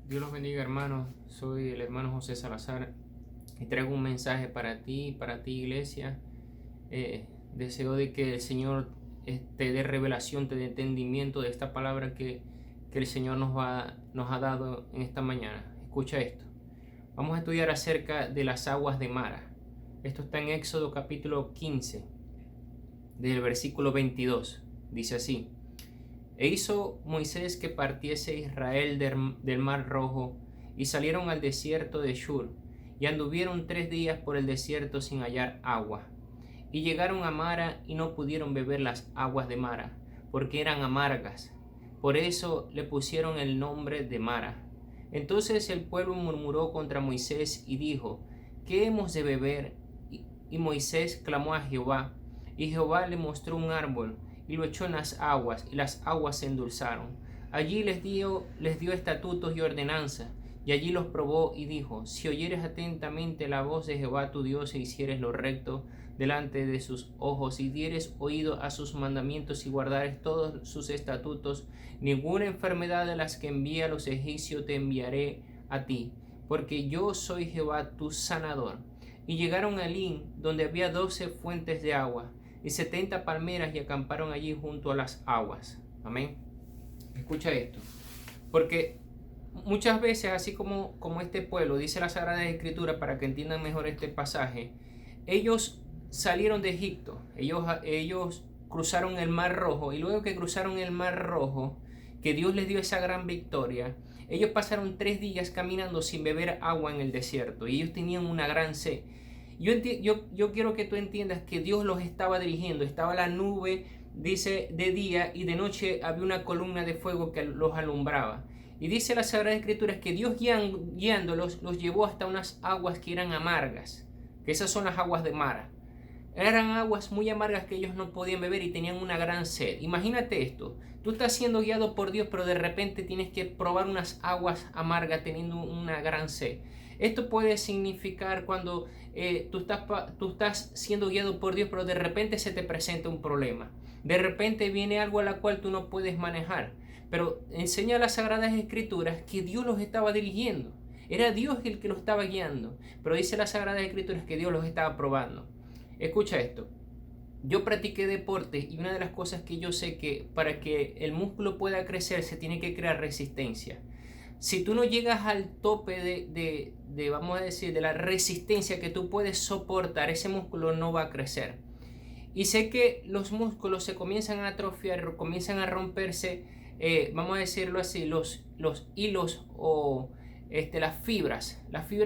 Dios los bendiga, hermanos. Soy el hermano José Salazar y traigo un mensaje para ti, iglesia. Deseo de que el Señor te dé revelación, te dé entendimiento de esta palabra que el Señor nos ha dado en esta mañana. Escucha esto. Vamos a estudiar acerca de las aguas de Mara. Esto está en Éxodo capítulo 15, del versículo 22. Dice así: E hizo Moisés que partiese Israel del mar Rojo, y salieron al desierto de Shur, y anduvieron 3 días por el desierto sin hallar agua. Y llegaron a Mara, y no pudieron beber las aguas de Mara, porque eran amargas. Por eso le pusieron el nombre de Mara. Entonces el pueblo murmuró contra Moisés y dijo: ¿Qué hemos de beber? Y Moisés clamó a Jehová, y Jehová le mostró un árbol, y lo echó en las aguas, y las aguas se endulzaron. Allí les dio estatutos y ordenanzas, y allí los probó y dijo: Si oyeres atentamente la voz de Jehová tu Dios, e hicieres lo recto delante de sus ojos, y dieres oído a sus mandamientos, y guardares todos sus estatutos, ninguna enfermedad de las que envié a los egipcios te enviaré a ti, porque yo soy Jehová tu sanador. Y llegaron a Elim, donde había 12 fuentes de agua, y 70 palmeras, y acamparon allí junto a las aguas. Amén. Escucha esto, porque muchas veces, así como este pueblo, dice la Sagrada Escritura, para que entiendan mejor este pasaje, ellos salieron de Egipto, ellos cruzaron el Mar Rojo, y luego que cruzaron el Mar Rojo, que Dios les dio esa gran victoria, ellos pasaron 3 días caminando sin beber agua en el desierto, y ellos tenían una gran sed. Yo quiero que tú entiendas que Dios los estaba dirigiendo. Estaba la nube, dice, de día, y de noche había una columna de fuego que los alumbraba. Y dice la Sagrada Escritura que Dios guiándolos los llevó hasta unas aguas que eran amargas, que esas son las aguas de Mara. Eran aguas muy amargas que ellos no podían beber y tenían una gran sed. Imagínate esto: tú estás siendo guiado por Dios, pero de repente tienes que probar unas aguas amargas teniendo una gran sed. Esto puede significar cuando tú estás siendo guiado por Dios, pero de repente se te presenta un problema. De repente viene algo a la cual tú no puedes manejar. Pero enseña las Sagradas Escrituras que Dios los estaba dirigiendo. Era Dios el que los estaba guiando. Pero dice las Sagradas Escrituras que Dios los estaba probando. Escucha esto. Yo practiqué deporte, y una de las cosas que yo sé que para que el músculo pueda crecer se tiene que crear resistencia. Si tú no llegas al tope vamos a decir, de la resistencia que tú puedes soportar, ese músculo no va a crecer. Y sé que los músculos se comienzan a atrofiar, comienzan a romperse, vamos a decirlo así, los hilos o las fibras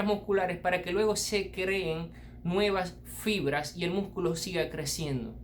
musculares, para que luego se creen nuevas fibras y el músculo siga creciendo.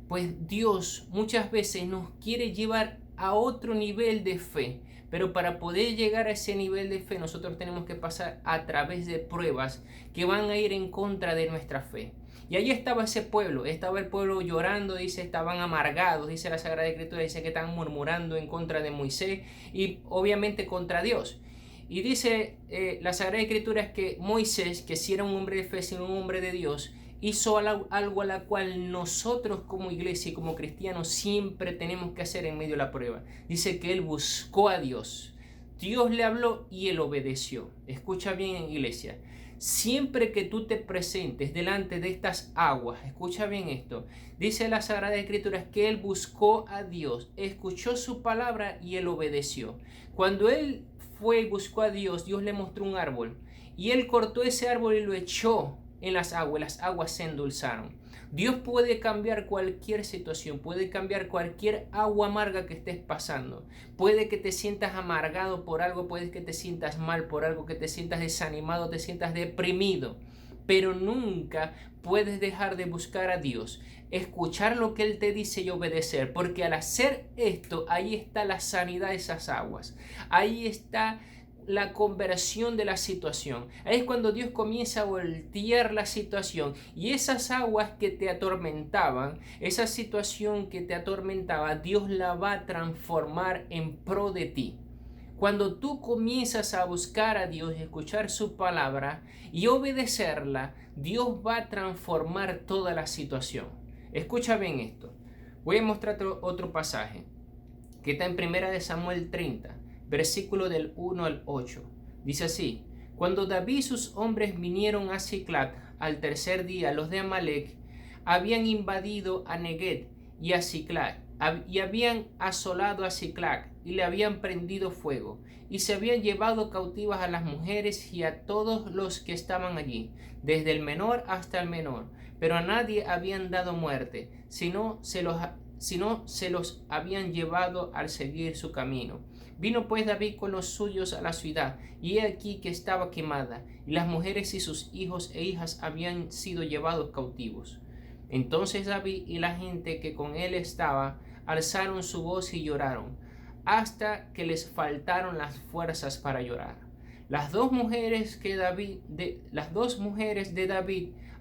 Pues Dios muchas veces nos quiere llevar a otro nivel de fe, pero para poder llegar a ese nivel de fe nosotros tenemos que pasar a través de pruebas que van a ir en contra de nuestra fe. Y ahí estaba ese pueblo, estaba el pueblo llorando, dice, estaban amargados, dice la Sagrada Escritura, dice que estaban murmurando en contra de Moisés y obviamente contra Dios. Y dice la Sagrada Escritura es que Moisés, que si era un hombre de fe, si era un hombre de Dios, hizo algo a la cual nosotros como iglesia y como cristianos siempre tenemos que hacer en medio de la prueba. Dice que él buscó a Dios. Dios le habló y él obedeció. Escucha bien, iglesia. Siempre que tú te presentes delante de estas aguas, escucha bien esto, dice la Sagrada Escritura que él buscó a Dios, escuchó su palabra y él obedeció. Cuando él fue y buscó a Dios, Dios le mostró un árbol y él cortó ese árbol y lo echó en las aguas se endulzaron. Dios puede cambiar cualquier situación, puede cambiar cualquier agua amarga que estés pasando. Puede que te sientas amargado por algo, puede que te sientas mal por algo, que te sientas desanimado, te sientas deprimido. Pero nunca puedes dejar de buscar a Dios, escuchar lo que Él te dice y obedecer, porque al hacer esto, ahí está la sanidad de esas aguas, ahí está la conversión de la situación. Ahí es cuando Dios comienza a voltear la situación y esas aguas que te atormentaban, esa situación que te atormentaba, Dios la va a transformar en pro de ti. Cuando tú comienzas a buscar a Dios y escuchar su palabra y obedecerla, Dios va a transformar toda la situación. Escucha bien esto. Voy a mostrarte otro pasaje que está en 1 Samuel 30, versículo del 1 al 8. Dice así: cuando David y sus hombres vinieron a Siclag al tercer día, los de Amalec habían invadido a Negueb y a Siclag, y habían asolado a Siclag, y le habían prendido fuego, y se habían llevado cautivas a las mujeres y a todos los que estaban allí, desde el menor hasta el menor, pero a nadie habían dado muerte, sino se los habían llevado al seguir su camino. Vino pues David con los suyos a la ciudad, y he aquí que estaba quemada, y las mujeres y sus hijos e hijas habían sido llevados cautivos. Entonces David y la gente que con él estaba alzaron su voz y lloraron, hasta que les faltaron las fuerzas para llorar. Las dos mujeres de David,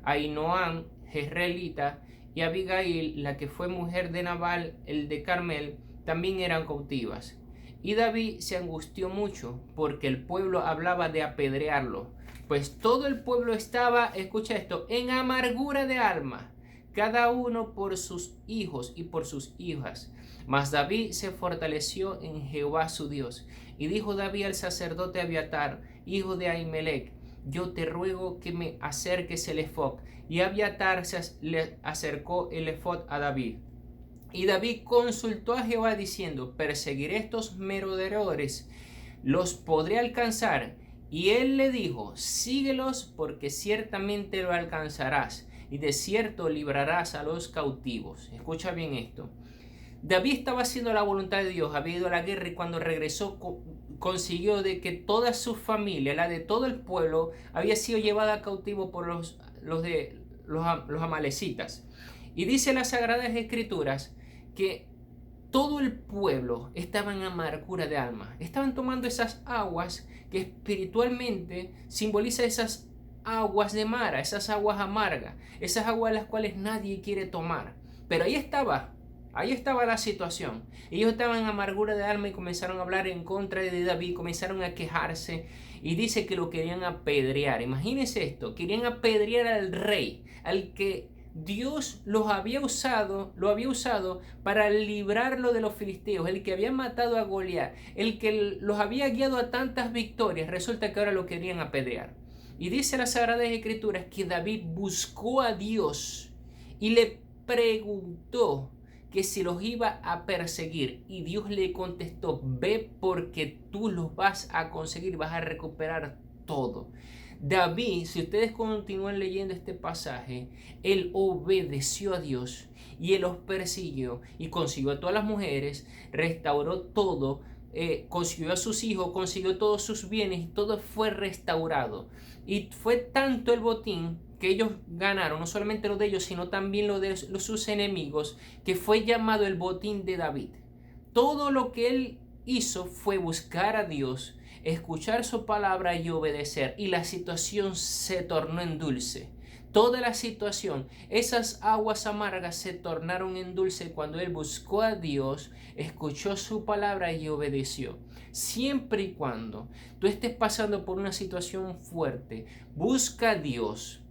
Ahinoam jezreelita, y Abigail, la que fue mujer de Nabal el de Carmel, también eran cautivas. Y David se angustió mucho, porque el pueblo hablaba de apedrearlo, pues todo el pueblo estaba, escucha esto, en amargura de alma, cada uno por sus hijos y por sus hijas. Mas David se fortaleció en Jehová su Dios. Y dijo David al sacerdote Abiatar, hijo de Ahimelech: yo te ruego que me acerques el efod. Y Abiatar le acercó el efod a David. Y David consultó a Jehová diciendo: perseguiré estos merodeadores, ¿los podré alcanzar? Y él le dijo: síguelos, porque ciertamente lo alcanzarás, y de cierto librarás a los cautivos. Escucha bien esto. David estaba haciendo la voluntad de Dios, había ido a la guerra, y cuando regresó consiguió de que toda su familia, la de todo el pueblo, había sido llevada cautivo por los amalecitas. Y dice las Sagradas Escrituras que todo el pueblo estaba en amargura de alma. Estaban tomando esas aguas que espiritualmente simbolizan esas aguas de Mara, esas aguas amargas, esas aguas las cuales nadie quiere tomar. Pero ahí estaba la situación. Ellos estaban en amargura de alma y comenzaron a hablar en contra de David, comenzaron a quejarse, y dice que lo querían apedrear. Imagínense esto, querían apedrear al rey, al que Dios lo había usado para librarlo de los filisteos, el que había matado a Goliat, el que los había guiado a tantas victorias. Resulta que ahora lo querían apedrear. Y dice las Sagradas Escrituras que David buscó a Dios y le preguntó que si los iba a perseguir, y Dios le contestó: ve, porque tú los vas a conseguir, vas a recuperar todo. David, si ustedes continúan leyendo este pasaje, él obedeció a Dios y él los persiguió y consiguió a todas las mujeres, restauró todo, consiguió a sus hijos, consiguió todos sus bienes, y todo fue restaurado. Y fue tanto el botín que ellos ganaron, no solamente lo de ellos, sino también lo de sus enemigos, que fue llamado el botín de David. Todo lo que él hizo fue buscar a Dios, escuchar su palabra y obedecer, y la situación se tornó en dulce. Toda la situación, esas aguas amargas se tornaron en dulce cuando él buscó a Dios, escuchó su palabra y obedeció. Siempre y cuando tú estés pasando por una situación fuerte, busca a Dios,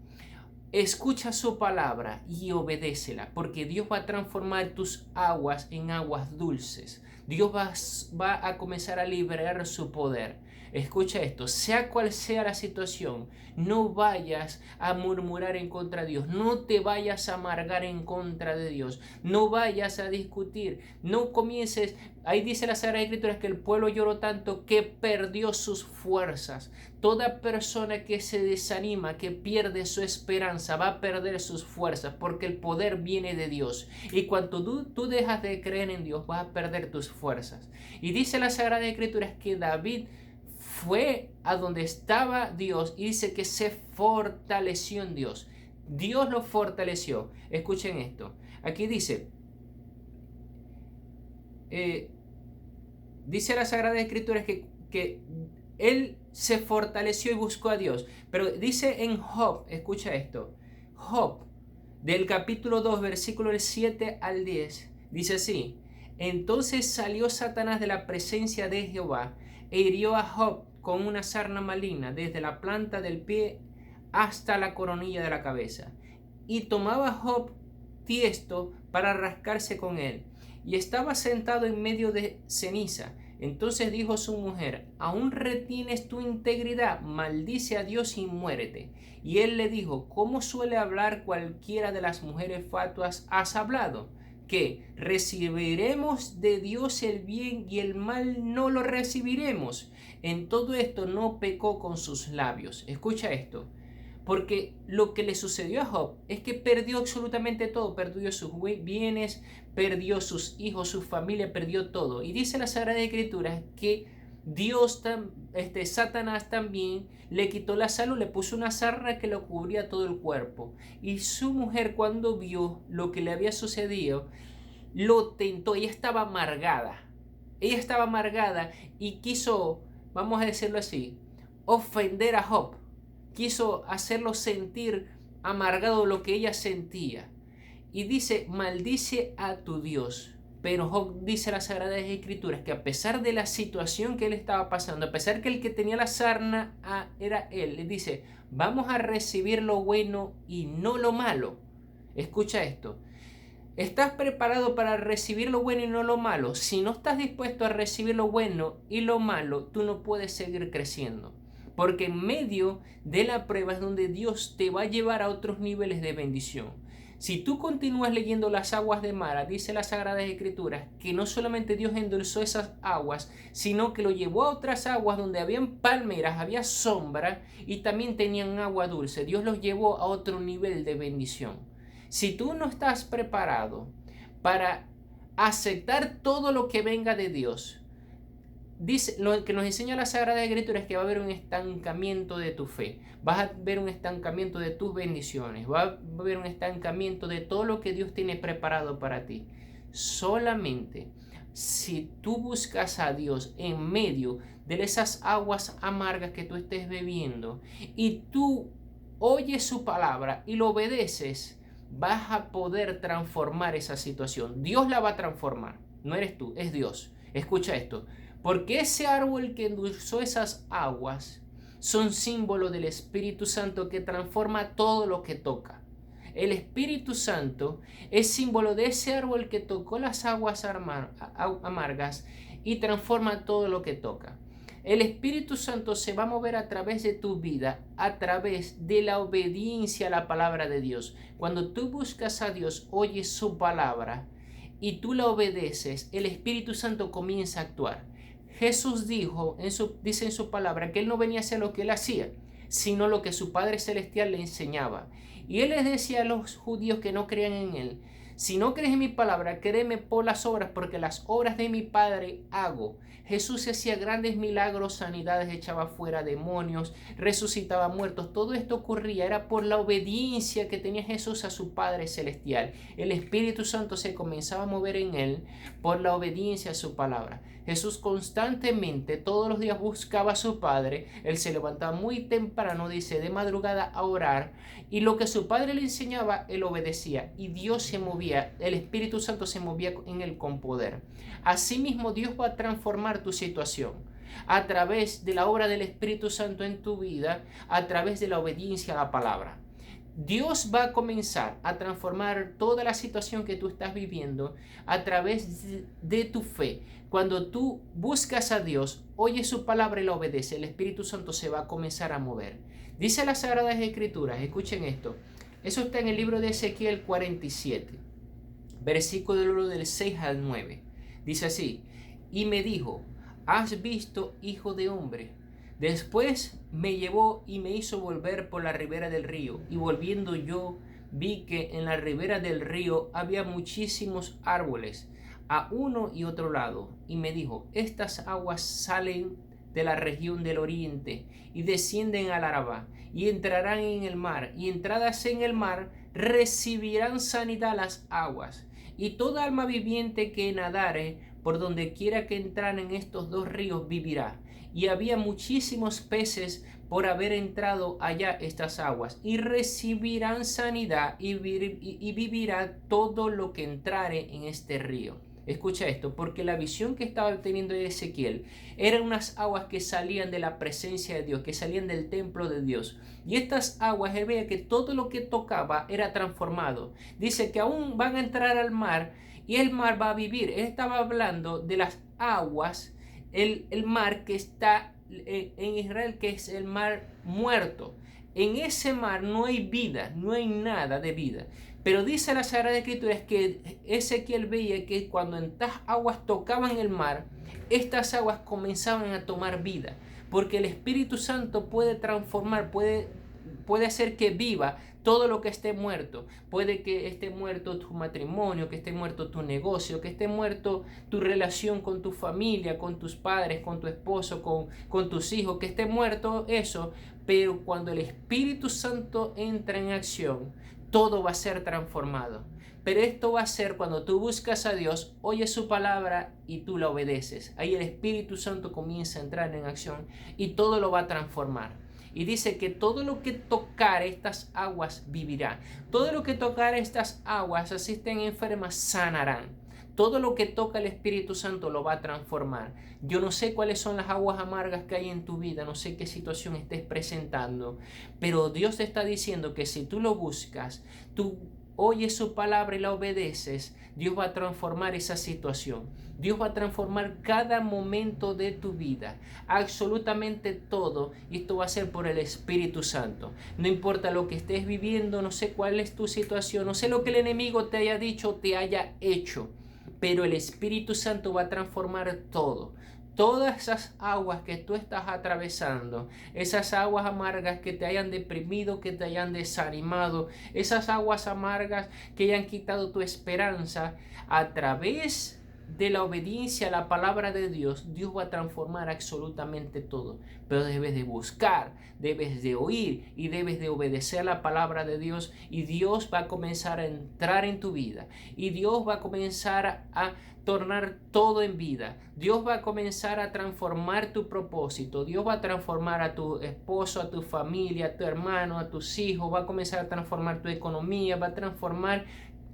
escucha su palabra y obedécela, porque Dios va a transformar tus aguas en aguas dulces. Dios va a comenzar a liberar su poder. Escucha esto, sea cual sea la situación, no vayas a murmurar en contra de Dios, no te vayas a amargar en contra de Dios, no vayas a discutir, no comiences. Ahí dice la Sagrada Escritura que el pueblo lloró tanto que perdió sus fuerzas. Toda persona que se desanima, que pierde su esperanza, va a perder sus fuerzas, porque el poder viene de Dios. Y cuando tú dejas de creer en Dios, vas a perder tus fuerzas. Y dice la Sagrada Escritura que David fue a donde estaba Dios y dice que se fortaleció en Dios. Dios lo fortaleció. Escuchen esto. Aquí dice, dice la Sagrada Escritura que él se fortaleció y buscó a Dios. Pero dice en Job, escucha esto, Job, del capítulo 2, versículo 7 al 10, dice así: entonces salió Satanás de la presencia de Jehová e hirió a Job con una sarna maligna desde la planta del pie hasta la coronilla de la cabeza. Y tomaba Job tiesto para rascarse con él, y estaba sentado en medio de ceniza. Entonces dijo su mujer: ¿aún retienes tu integridad? Maldice a Dios y muérete. Y él le dijo: ¿cómo suele hablar cualquiera de las mujeres fatuas has hablado? ¿Que recibiremos de Dios el bien y el mal no lo recibiremos? En todo esto no pecó con sus labios. Escucha esto. Porque lo que le sucedió a Job es que perdió absolutamente todo, perdió sus bienes, perdió sus hijos, su familia, perdió todo. Y dice la Sagrada Escritura que Satanás también le quitó la salud, le puso una sarna que le cubría todo el cuerpo. Y su mujer, cuando vio lo que le había sucedido, lo tentó. Ella estaba amargada. Ella estaba amargada y quiso, vamos a decirlo así, ofender a Job. Quiso hacerlo sentir amargado lo que ella sentía. Y dice: maldice a tu Dios. Pero Job dice en las Sagradas Escrituras que a pesar de la situación que él estaba pasando, a pesar que el que tenía la sarna era él, le dice: vamos a recibir lo bueno y no lo malo. Escucha esto. ¿Estás preparado para recibir lo bueno y no lo malo? Si no estás dispuesto a recibir lo bueno y lo malo, tú no puedes seguir creciendo. Porque en medio de la prueba es donde Dios te va a llevar a otros niveles de bendición. Si tú continúas leyendo las aguas de Mara, dice las Sagradas Escrituras que no solamente Dios endulzó esas aguas, sino que lo llevó a otras aguas donde habían palmeras, había sombra y también tenían agua dulce. Dios los llevó a otro nivel de bendición. Si tú no estás preparado para aceptar todo lo que venga de Dios, dice, lo que nos enseña la Sagrada Escritura es que va a haber un estancamiento de tu fe, vas a ver un estancamiento de tus bendiciones, va a haber un estancamiento de todo lo que Dios tiene preparado para ti. Solamente si tú buscas a Dios en medio de esas aguas amargas que tú estés bebiendo y tú oyes su palabra y lo obedeces, vas a poder transformar esa situación. Dios la va a transformar, no eres tú, es Dios. Escucha esto. Porque ese árbol que endulzó esas aguas son símbolo del Espíritu Santo que transforma todo lo que toca. El Espíritu Santo es símbolo de ese árbol que tocó las aguas amargas y transforma todo lo que toca. El Espíritu Santo se va a mover a través de tu vida, a través de la obediencia a la palabra de Dios. Cuando tú buscas a Dios, oyes su palabra y tú la obedeces, el Espíritu Santo comienza a actuar. Jesús dice en su palabra que él no venía a hacer lo que él hacía, sino lo que su Padre Celestial le enseñaba. Y él les decía a los judíos que no creían en él: si no crees en mi palabra, créeme por las obras, porque las obras de mi Padre hago. Jesús hacía grandes milagros, sanidades, echaba fuera demonios, resucitaba muertos. Todo esto ocurría, era por la obediencia que tenía Jesús a su Padre Celestial. El Espíritu Santo se comenzaba a mover en él por la obediencia a su palabra. Jesús constantemente, todos los días buscaba a su Padre. Él se levantaba muy temprano, dice, de madrugada a orar. Y lo que su Padre le enseñaba, él obedecía. Y Dios se movía, el Espíritu Santo se movía en él con poder. Asimismo, Dios va a transformar tu situación a través de la obra del Espíritu Santo en tu vida, a través de la obediencia a la palabra. Dios va a comenzar a transformar toda la situación que tú estás viviendo a través de tu fe. Cuando tú buscas a Dios, oyes su palabra y la obedeces, el Espíritu Santo se va a comenzar a mover. Dice las Sagradas Escrituras, escuchen esto, eso está en el libro de Ezequiel 47, versículo del 6 al 9. Dice así: y me dijo: ¿has visto, hijo de hombre? Después me llevó y me hizo volver por la ribera del río, y volviendo yo vi que en la ribera del río había muchísimos árboles a uno y otro lado, y me dijo: estas aguas salen de la región del oriente y descienden al Arabá y entrarán en el mar, y entradas en el mar recibirán sanidad las aguas, y toda alma viviente que nadare por donde quiera que entraren estos dos ríos vivirá. Y había muchísimos peces por haber entrado allá estas aguas, y recibirán sanidad y vivirá todo lo que entrare en este río. Escucha esto, porque la visión que estaba teniendo Ezequiel eran unas aguas que salían de la presencia de Dios, que salían del templo de Dios. Y estas aguas, él veía que todo lo que tocaba era transformado. Dice que aún van a entrar al mar y el mar va a vivir. Él estaba hablando de las aguas el mar que está en Israel, que es el mar muerto. En ese mar no hay vida, no hay nada de vida. Pero dice la Sagrada Escritura que Ezequiel veía que cuando estas aguas tocaban el mar, estas aguas comenzaban a tomar vida. Porque el Espíritu Santo puede transformar, puede hacer que viva todo lo que esté muerto. Puede que esté muerto tu matrimonio, que esté muerto tu negocio, que esté muerto tu relación con tu familia, con tus padres, con tu esposo, con tus hijos, que esté muerto eso. Pero cuando el Espíritu Santo entra en acción, todo va a ser transformado. Pero esto va a ser cuando tú buscas a Dios, oyes su palabra y tú la obedeces. Ahí el Espíritu Santo comienza a entrar en acción y todo lo va a transformar. Y dice que todo lo que tocar estas aguas vivirá. Todo lo que tocar estas aguas, así estén enfermas, sanarán. Todo lo que toca el Espíritu Santo lo va a transformar. Yo no sé cuáles son las aguas amargas que hay en tu vida, no sé qué situación estés presentando, pero Dios te está diciendo que si tú lo buscas, tú oyes su palabra y la obedeces, Dios va a transformar esa situación. Dios va a transformar cada momento de tu vida, absolutamente todo, y esto va a ser por el Espíritu Santo. No importa lo que estés viviendo, no sé cuál es tu situación, no sé lo que el enemigo te haya dicho o te haya hecho, pero el Espíritu Santo va a transformar todo. Todas esas aguas que tú estás atravesando, esas aguas amargas que te hayan deprimido, que te hayan desanimado, esas aguas amargas que hayan quitado tu esperanza, a través de la obediencia a la palabra de Dios, Dios va a transformar absolutamente todo. Pero debes de buscar, debes de oír y debes de obedecer la palabra de Dios, y Dios va a comenzar a entrar en tu vida y Dios va a comenzar a tornar todo en vida. Dios va a comenzar a transformar tu propósito. Dios va a transformar a tu esposo, a tu familia, a tu hermano, a tus hijos. Va a comenzar a transformar tu economía, va a transformar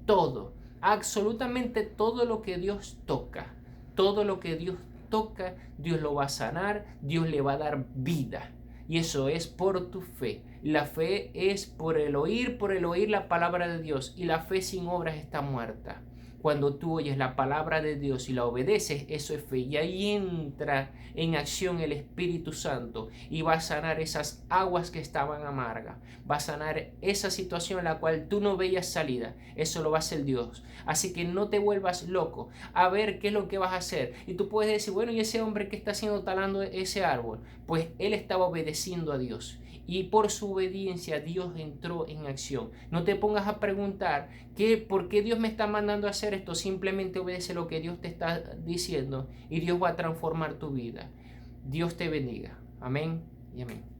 todo. Absolutamente todo lo que Dios toca. Todo lo que Dios toca, Dios lo va a sanar, Dios le va a dar vida. Y eso es por tu fe. La fe es por el oír la palabra de Dios. Y la fe sin obras está muerta. Cuando tú oyes la palabra de Dios y la obedeces, eso es fe. Y ahí entra en acción el Espíritu Santo y va a sanar esas aguas que estaban amargas. Va a sanar esa situación en la cual tú no veías salida. Eso lo va a hacer Dios. Así que no te vuelvas loco a ver qué es lo que vas a hacer. Y tú puedes decir, bueno, ¿y ese hombre que está haciendo talando ese árbol? Pues él estaba obedeciendo a Dios. Y por su obediencia Dios entró en acción. No te pongas a preguntar por qué Dios me está mandando a hacer esto. Simplemente obedece lo que Dios te está diciendo y Dios va a transformar tu vida. Dios te bendiga. Amén y amén.